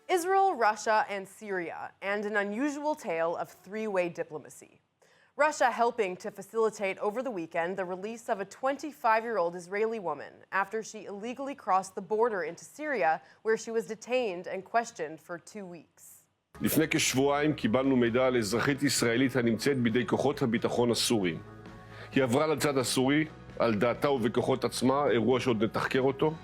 Israel, Russia, and Syria, and an unusual tale of three-way diplomacy. Russia helping to facilitate over the weekend the release of a 25-year-old Israeli woman after she illegally crossed the border into Syria, where she was detained and questioned for 2 weeks. לפני כשבועיים קיבלנו מידע על אזרחית ישראלית הנמצאת בידי כוחות הביטחון הסוריים. היא עברה לצד הסורי, על דעתה ובכוחות עצמה, אירוע שעוד נתחקר אותו.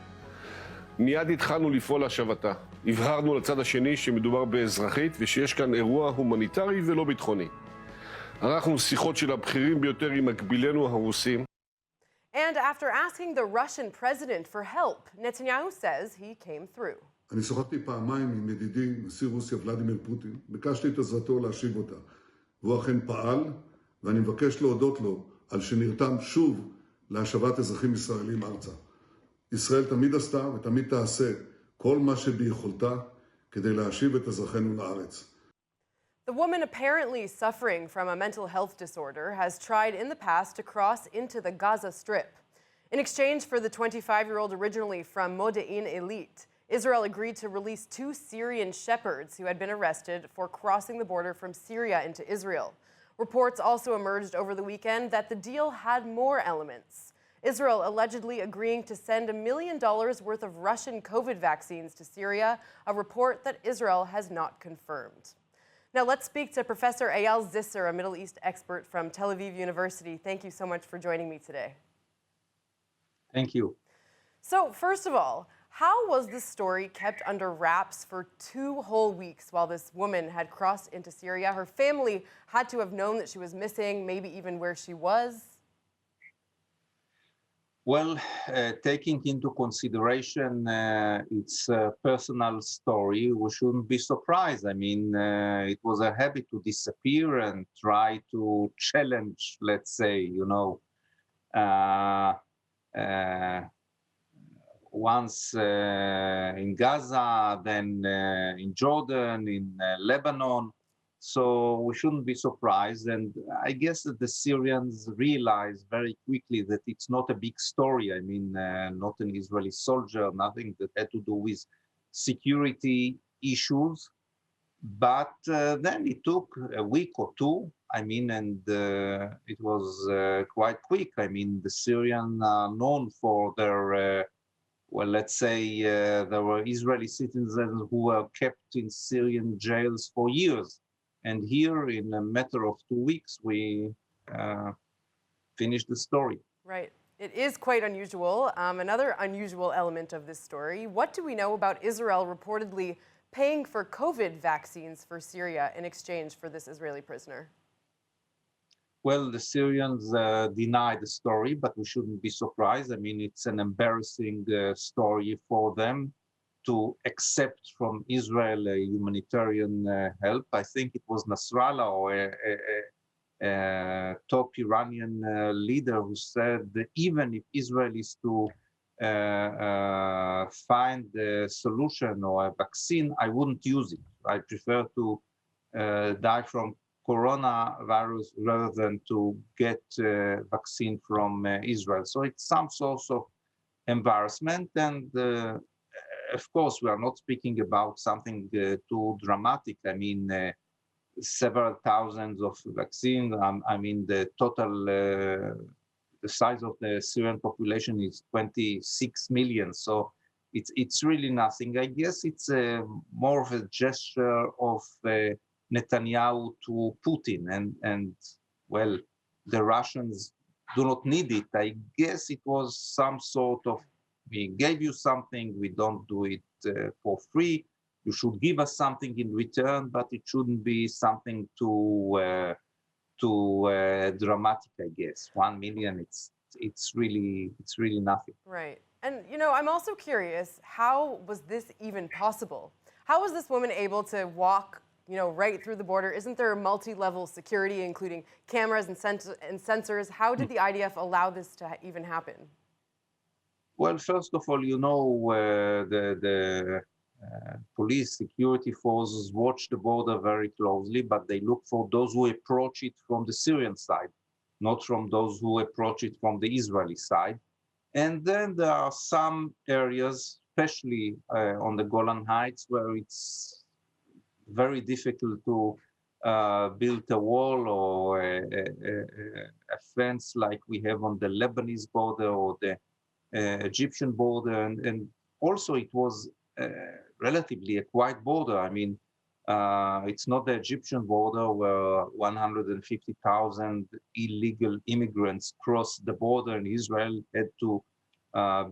מיד התחלנו לפעול להשבתה. הבהרנו לצד השני שמדובר באזרחית ושיש כאן אירוע הומניטרי ולא ביטחוני. ערכנו שיחות של הבכירים ביותר עם מקבילינו הרוסים. And after asking the Russian president for help, Netanyahu says he came through. אני שוחחתי פעמיים עם ידידי, נשיא רוסיה ולדימיר פוטין, ביקשתי את עזרתו להשיב אותה. והוא אכן פעל, ואני מבקש להודות לו על שנרתם שוב להשבת אזרחים ישראלים ארצה. ישראל תמיד עשתה ותמיד תעשה כל מה שביכולתה כדי להשיב את אזרחינו לארץ. The woman apparently suffering from a mental health disorder has tried in the past to cross into the Gaza Strip. In exchange for the 25-year-old originally from Modi'in Eilat, Israel agreed to release 2 Syrian shepherds who had been arrested for crossing the border from Syria into Israel. Reports also emerged over the weekend that the deal had more elements. Israel allegedly agreeing to send $1 million worth of Russian COVID vaccines to Syria, a report that Israel has not confirmed. Now let's speak to Professor Eyal Zisser, a Middle East expert from Tel Aviv University. Thank you so much for joining me today. Thank you. So first of all, how was this story kept under wraps for 2 whole weeks while this woman had crossed into Syria? Her family had to have known that she was missing, maybe even where she was. Well, taking into consideration its personal story, we shouldn't be surprised. I mean, it was a habit to disappear and try to challenge, let's say, once in Gaza, then in Jordan, in Lebanon. So we shouldn't be surprised. And I guess that the Syrians realized very quickly that it's not a big story. I mean, not an Israeli soldier, nothing that had to do with security issues. But then it took a week or 2, I mean, and it was quite quick. I mean, the Syrians are known for their, well, let's say there were Israeli citizens who were kept in Syrian jails for years. And here, in a matter of 2 weeks, we finished the story. Right. It is quite unusual. Another unusual element of this story, what do we know about Israel reportedly paying for COVID vaccines for Syria in exchange for this Israeli prisoner? Well, the Syrians deny the story, but we shouldn't be surprised. I mean, it's an embarrassing story for them to accept from Israel humanitarian help. I think it was Nasrallah or a top Iranian leader who said that even if Israel is to find a solution or a vaccine, I wouldn't use it. I prefer to die from coronavirus rather than to get vaccine from Israel. So it's some sort of embarrassment, and of course, we are not speaking about something too dramatic. I mean, several thousands of vaccines. I mean, the total, the size of the Syrian population is 26 million. So it's really nothing. I guess it's more of a gesture of Netanyahu to Putin. And well, the Russians do not need it. I guess it was some sort of, we gave you something, we don't do it for free. You should give us something in return, but it shouldn't be something too dramatic, I guess. 1 million, it's really nothing. Right. And I'm also curious, how was this even possible? How was this woman able to walk, right through the border? Isn't there multi-level security, including cameras and sensors? How did the IDF allow this to even happen? Well, first of all, the police security forces watch the border very closely, but they look for those who approach it from the Syrian side, not from those who approach it from the Israeli side. And then there are some areas especially on the Golan Heights, where it's very difficult to build a wall or a fence like we have on the Lebanese border or the Egyptian border, and also it was relatively a quiet border. I mean, it's not the Egyptian border where 150,000 illegal immigrants crossed the border and Israel had to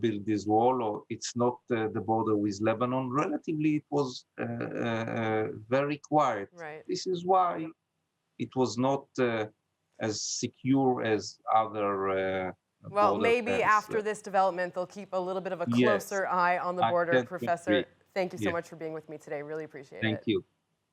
build this wall, or it's not the border with Lebanon. Relatively, it was very quiet. Right. This is why it was not as secure as other Well, border maybe fence. after this development, they'll keep a little bit of a Yes, closer eye on the I border. tend to Professor, agree. thank you so Yeah. much for being with me today. Really appreciate it. Thank you.